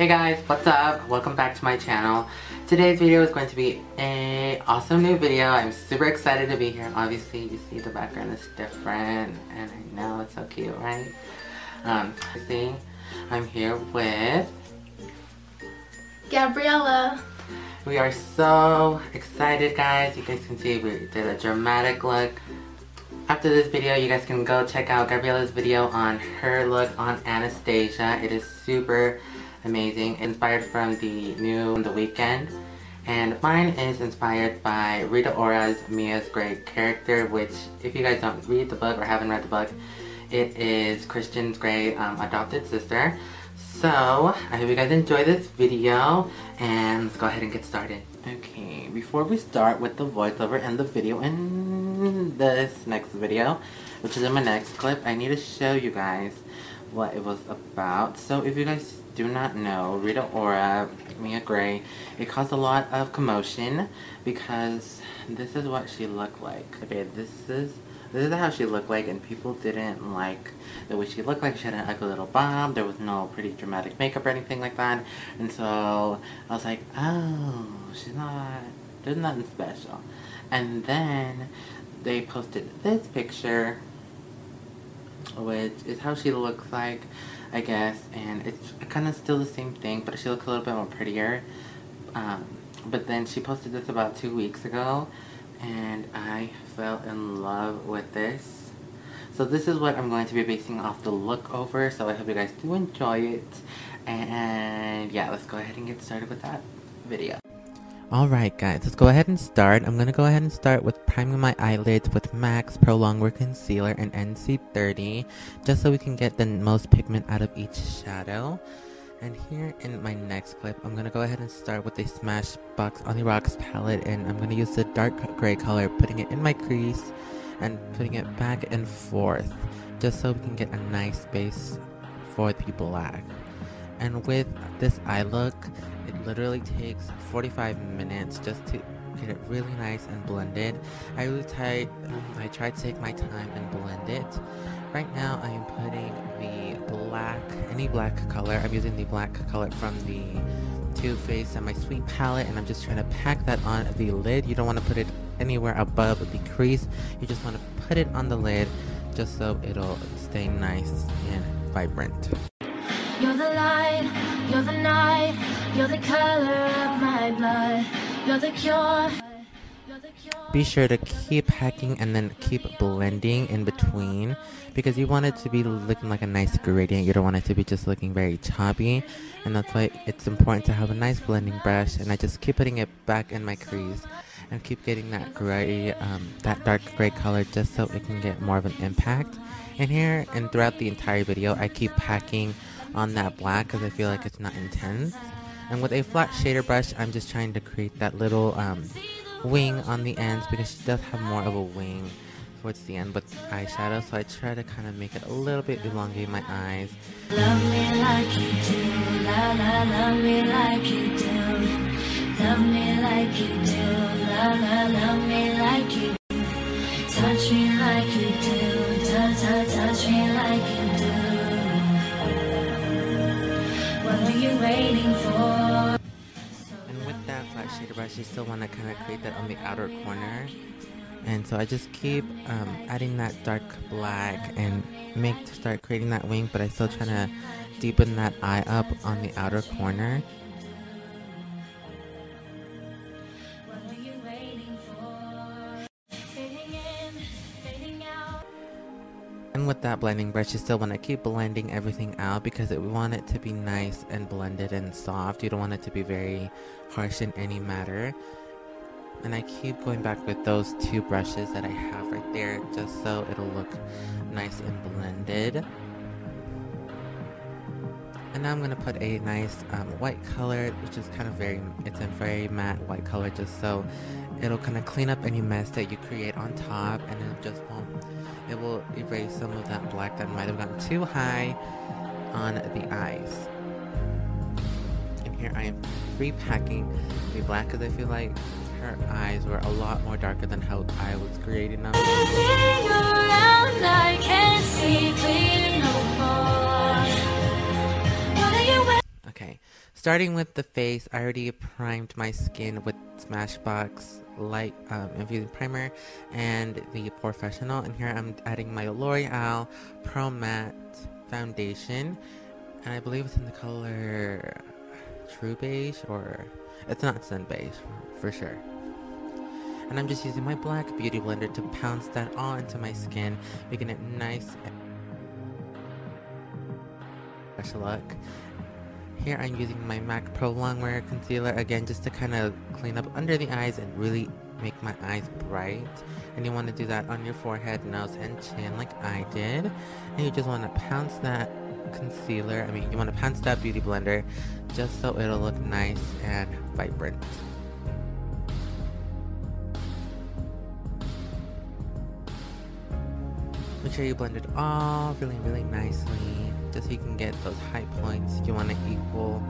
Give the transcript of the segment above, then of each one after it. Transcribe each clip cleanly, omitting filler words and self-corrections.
guys, what's up? Welcome back to my channel. Today's video is going to be an awesome new video. I'm super excited to be here. Obviously, you see the background is different, and I know it's so cute, right? See, I'm here with Gabriella. We are so excited, guys. You guys can see we did a dramatic look. After this video, you guys can go check out Gabriella's video on her look on Anastasia. It is super amazing. Inspired from the new The Weeknd. And mine is inspired by Rita Ora's Mia's Great character, which, if you guys don't read the book or haven't read the book, it is Christian's Grey adopted sister. So, I hope you guys enjoy this video, and let's go ahead and get started. Okay, before we start with the voiceover and the video in this next video, which is in my next clip, I need to show you guys what it was about. So, if you guys do not know, Rita Ora, Mia Grey, it caused a lot of commotion because this is what she looked like. Okay, this is how she looked like, and people didn't like the way she looked like. She had an ugly little bob. There was no pretty dramatic makeup or anything like that. And so I was like, oh, there's nothing special. And then they posted this picture, which is how she looks like, I guess. And it's kind of still the same thing, but she looks a little bit more prettier. But then she posted this about 2 weeks ago, and I fell in love with this. So this is what I'm going to be basing off the look over, so I hope you guys do enjoy it. And yeah, let's go ahead and get started with that video. Alright guys, let's go ahead and start. I'm going to go ahead and start with priming my eyelids with MAC's Proclongwear Concealer in NC30, just so we can get the most pigment out of each shadow. And here in my next clip, I'm going to go ahead and start with a Smashbox On The Rocks palette, and I'm going to use the dark gray color, putting it in my crease and putting it back and forth, just so we can get a nice base for the black. And with this eye look, it literally takes 45 minutes just to get it really nice and blended. I tried to take my time and blend it. Right now I am putting any black color. I'm using the black color from the Too Faced and my Sweet palette, and I'm just trying to pack that on the lid. You don't want to put it anywhere above the crease. You just want to put it on the lid just so it'll stay nice and vibrant. You're the light, you're the night, you're the color of my blood, you're the cure. Be sure to keep packing and then keep blending in between, because you want it to be looking like a nice gradient. You don't want it to be just looking very choppy, and that's why it's important to have a nice blending brush. And I just keep putting it back in my crease and keep getting that gray, that dark gray color, just so it can get more of an impact. And here and throughout the entire video, I keep packing on that black because I feel like it's not intense. And with a flat shader brush, I'm just trying to create that little wing on the ends, because she does have more of a wing towards the end with eyeshadow, so I try to kind of make it a little bit elongate my eyes. Love me like you do, la la, love me like you do, love me like you do, la la, love me like you do, touch me like you do, touch me like you do. What are you waiting for? That flat shader brush, you still want to kind of create that on the outer corner, and so I just keep adding that dark black and start creating that wing, but I still trying to deepen that eye up on the outer corner. And with that blending brush, you still want to keep blending everything out, because we want it to be nice and blended and soft. You don't want it to be very harsh in any matter. And I keep going back with those two brushes that I have right there, just so it'll look nice and blended. And now I'm going to put a nice white color, which is kind of it's a very matte white color, just so it'll kind of clean up any mess that you create on top, and it will erase some of that black that might have gotten too high on the eyes. And here I am repacking the black, because I feel like her eyes were a lot more darker than how I was creating them. Around, I can't see clear no more. Starting with the face, I already primed my skin with Smashbox light infusing primer and the Porefessional, and here I'm adding my L'Oreal Pro Matte foundation, and I believe it's in the color True Beige, or it's not Sun Beige for sure. And I'm just using my black beauty blender to pounce that all into my skin, making it nice and fresh look. Here I'm using my MAC Proclongwear Concealer again, just to kind of clean up under the eyes and really make my eyes bright. And you want to do that on your forehead, nose, and chin like I did. And you just want to pounce that concealer, you want to pounce that beauty blender just so it'll look nice and vibrant. Make sure you blend it all really nicely, just so you can get those high points. You want to equal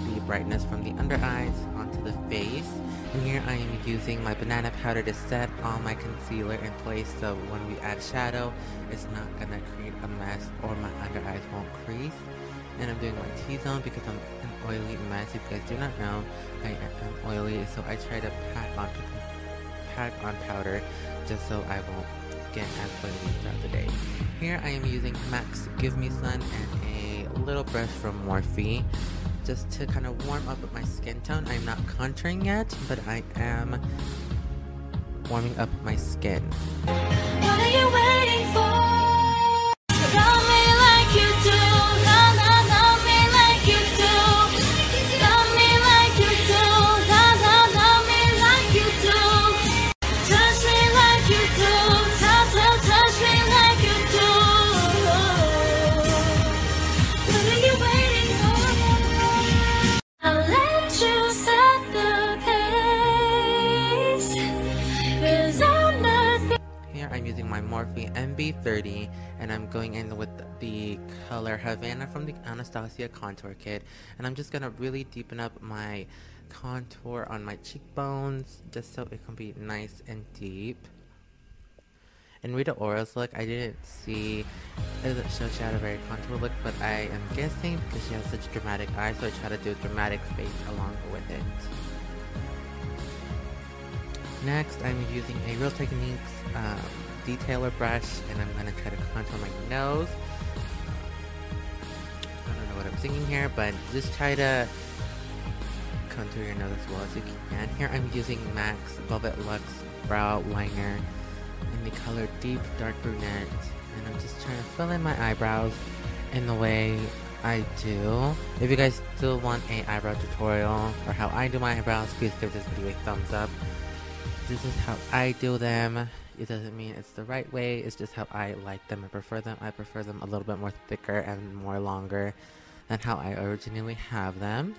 the brightness from the under eyes onto the face. And here I am using my banana powder to set all my concealer in place, so when we add shadow, it's not gonna create a mess or my under eyes won't crease. And I'm doing my T-zone because I'm an oily mess. If you guys do not know, I am oily, so I try to pack on powder just so I won't get as oily throughout the day. Here I am using MAC's Give Me Sun and a little brush from Morphe just to kind of warm up my skin tone. I'm not contouring yet, but I am warming up my skin. What are you waiting for? Love me like you do. Love me like you do. Love me like you do. Love me like you do. Touch me like you do. Touch me like you do. What are you waiting for? I'll let you set the pace. 'Cause I'm not. Here I'm using my Morphe MB30 and I'm going in with the color Havana from the Anastasia contour kit, and I'm just gonna really deepen up my contour on my cheekbones just so it can be nice and deep. In Rita Ora's look, I didn't see, it doesn't show she had a very contour look, but I am guessing because she has such dramatic eyes, so I try to do a dramatic face along with it. Next, I'm using a Real Techniques detailer brush, and I'm going to try to contour my nose. I don't know what I'm singing here, but just try to contour your nose as well as you can. Here I'm using MAC's Velvet Luxe Brow Liner in the color Deep Dark Brunette, and I'm just trying to fill in my eyebrows in the way I do. If you guys still want an eyebrow tutorial or how I do my eyebrows, please give this video a thumbs up. This is how I do them. It doesn't mean it's the right way, it's just how I like them and prefer them. I prefer them a little bit more thicker and more longer than how I originally have them.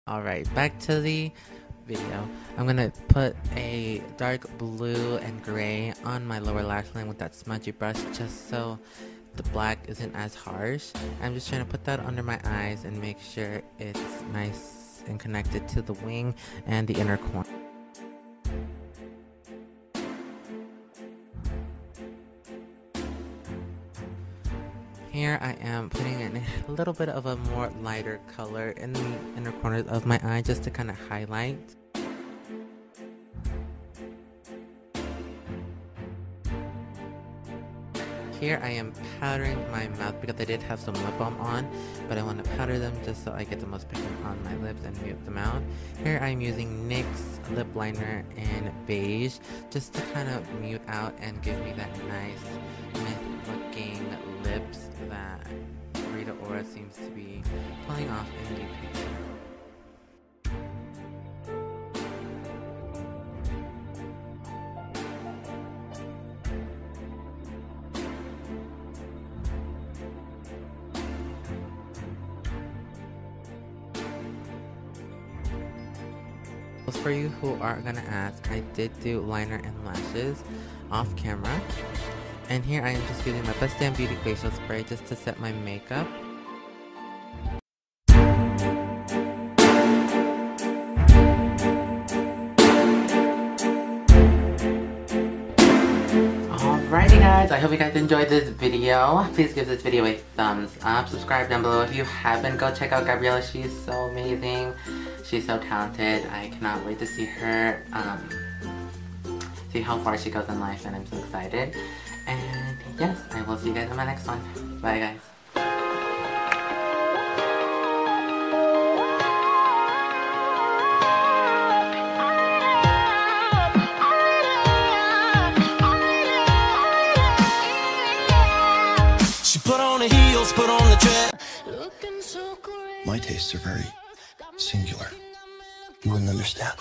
Alright, back to the video. I'm gonna put a dark blue and gray on my lower lash line with that smudgy brush just so the black isn't as harsh. I'm just trying to put that under my eyes and make sure it's nice and connected to the wing and the inner corner. Here I am putting in a little bit of a more lighter color in the inner corners of my eye just to kind of highlight. Here I am powdering my mouth because I did have some lip balm on, but I want to powder them just so I get the most pigment on my lips and mute them out. Here I'm using NYX lip liner in beige just to kind of mute out and give me that nice mid looking lips that Rita Ora seems to be pulling off in the picture. For you who are gonna ask, I did do liner and lashes off camera. And here I am just using my Best Damn Beauty facial spray just to set my makeup. Alrighty guys, I hope you guys enjoyed this video. Please give this video a thumbs up. Subscribe down below if you haven't. Go check out Gabriela. She's so amazing. She's so talented. I cannot wait to see her, see how far she goes in life, and I'm so excited. And yes, I will see you guys in my next one. Bye guys. Put on the heels, put on the dress. Looking so great. My tastes are very singular. You wouldn't understand.